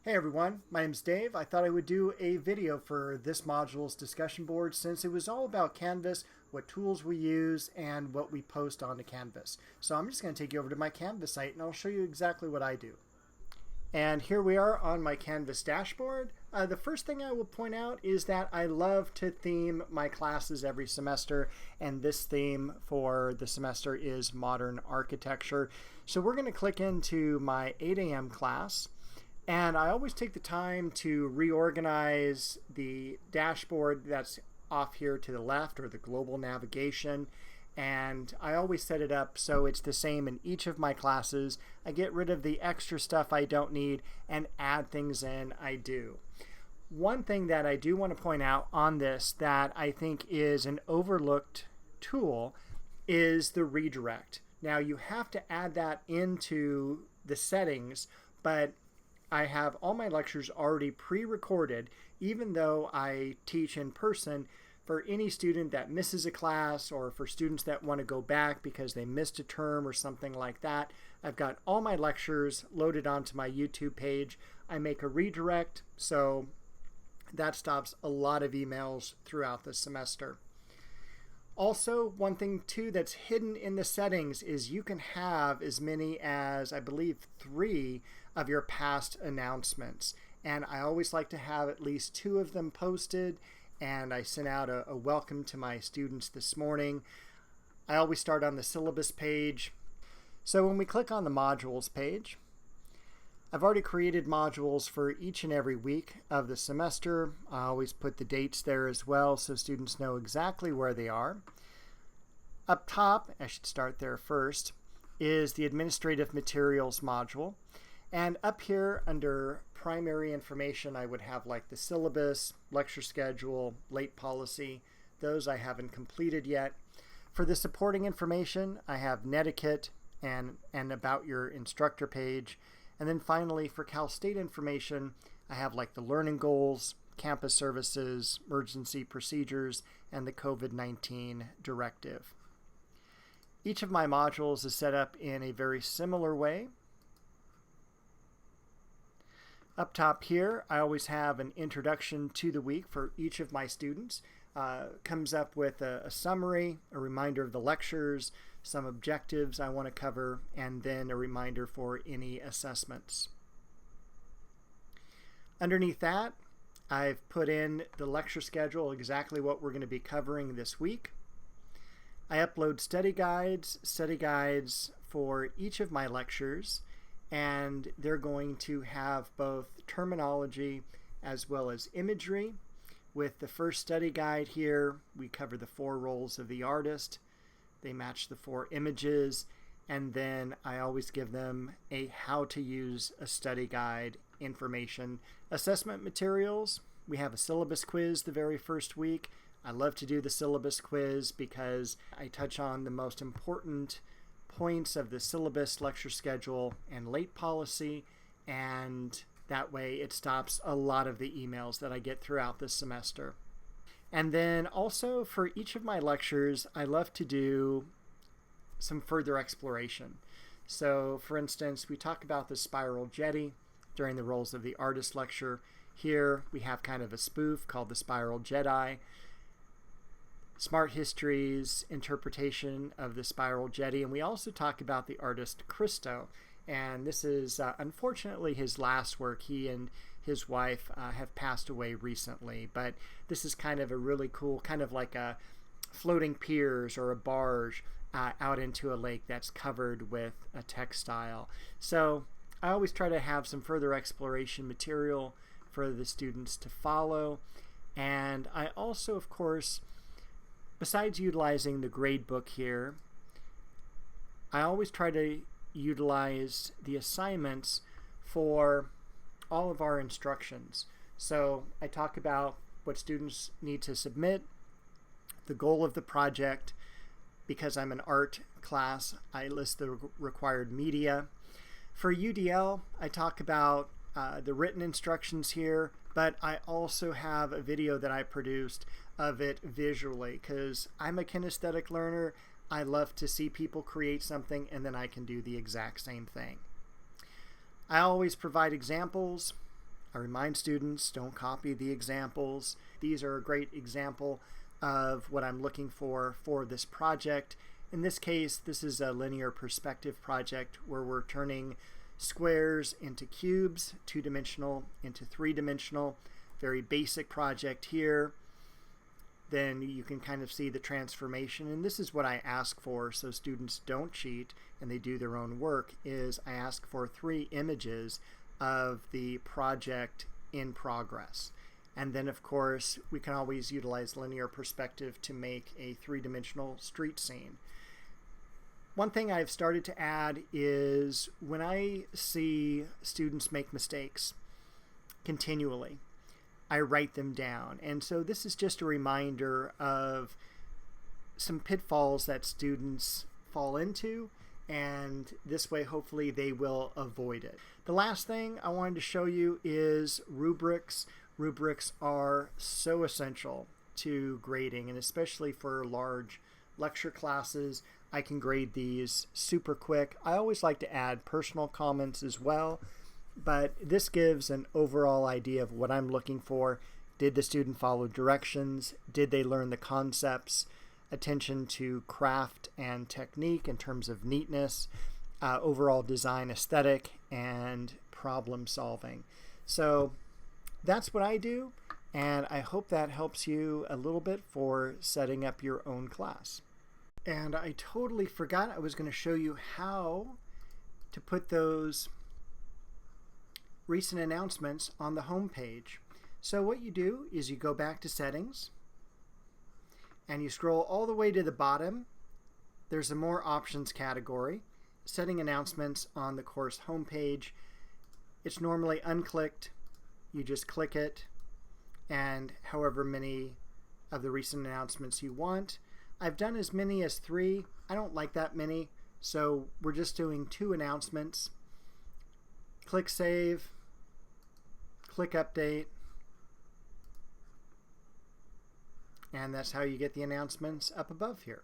Hey everyone, my name's Dave. I thought I would do a video for this module's discussion board since it was all about Canvas, what tools we use, and what we post onto Canvas. So I'm just going to take you over to my Canvas site and I'll show you exactly what I do. And here we are on my Canvas dashboard. The first thing I will point out is that I love to theme my classes every semester, and this theme for the semester is Modern Architecture. So we're going to click into my 8 a.m. class. And I always take the time to reorganize the dashboard that's off here to the left, or the global navigation. And I always set it up so it's the same in each of my classes. I get rid of the extra stuff I don't need and add things in I do. One thing that I do want to point out on this that I think is an overlooked tool is the redirect. Now you have to add that into the settings, but I have all my lectures already pre-recorded, even though I teach in person. For any student that misses a class, or for students that want to go back because they missed a term or something like that, I've got all my lectures loaded onto my YouTube page. I make a redirect, so that stops a lot of emails throughout the semester. Also, one thing too that's hidden in the settings is you can have as many as, I believe, 3 of your past announcements. And I always like to have at least 2 of them posted, and I sent out a welcome to my students this morning. I always start on the syllabus page. So when we click on the modules page, I've already created modules for each and every week of the semester. I always put the dates there as well so students know exactly where they are. Up top, I should start there first, is the administrative materials module. And up here under primary information, I would have like the syllabus, lecture schedule, late policy. Those I haven't completed yet. For the supporting information, I have netiquette and about your instructor page. And then finally, for Cal State information, I have like the learning goals, campus services, emergency procedures, and the COVID-19 directive. Each of my modules is set up in a very similar way. Up top here, I always have an introduction to the week for each of my students. Comes up with a summary, a reminder of the lectures, some objectives I want to cover, and then a reminder for any assessments. Underneath that, I've put in the lecture schedule, exactly what we're going to be covering this week. I upload study guides for each of my lectures, and they're going to have both terminology as well as imagery. With the first study guide here, we cover the 4 roles of the artist. They match the 4 images, and then I always give them a how to use a study guide information. Assessment materials, we have a syllabus quiz the very first week. I love to do the syllabus quiz because I touch on the most important points of the syllabus, lecture schedule, and late policy, and that way it stops a lot of the emails that I get throughout this semester. And then also for each of my lectures, I love to do some further exploration. So for instance, we talk about the spiral jetty during the roles of the artist lecture. Here we have kind of a spoof called the Spiral Jedi. Smart History's interpretation of the spiral jetty, and we also talk about the artist Christo, and this is unfortunately his last work. He and his wife have passed away recently, but this is kind of a really cool, kind of like a floating piers or a barge out into a lake that's covered with a textile. So I always try to have some further exploration material for the students to follow, and I also, of course, besides utilizing the grade book here, I always try to utilize the assignments for all of our instructions. So I talk about what students need to submit, the goal of the project. Because I'm an art class, I list the required media. For UDL, I talk about the written instructions here, but I also have a video that I produced of it visually because I'm a kinesthetic learner. I love to see people create something and then I can do the exact same thing. I always provide examples I remind students, don't copy the examples. These are a great example of what I'm looking for this project. In this case, this is a linear perspective project where we're turning squares into cubes, two-dimensional into three-dimensional. Very basic project here. Then you can kind of see the transformation, and this is what I ask for so students don't cheat and they do their own work, is I ask for 3 images of the project in progress. And then of course we can always utilize linear perspective to make a 3-dimensional street scene. One thing I've started to add is when I see students make mistakes continually, I write them down. And so this is just a reminder of some pitfalls that students fall into, and this way hopefully they will avoid it. The last thing I wanted to show you is rubrics. Rubrics are so essential to grading, and especially for large lecture classes. I can grade these super quick. I always like to add personal comments as well, but this gives an overall idea of what I'm looking for. Did the student follow directions? Did they learn the concepts? Attention to craft and technique in terms of neatness, overall design aesthetic, and problem solving. So that's what I do, and I hope that helps you a little bit for setting up your own class. And I totally forgot I was going to show you how to put those recent announcements on the home page. So what you do is you go back to settings and you scroll all the way to the bottom. There's a more options category, setting announcements on the course homepage. It's normally unclicked. You just click it, and however many of the recent announcements you want. I've done as many as 3. I don't like that many, so we're just doing 2 announcements. Click Save, click Update, and that's how you get the announcements up above here.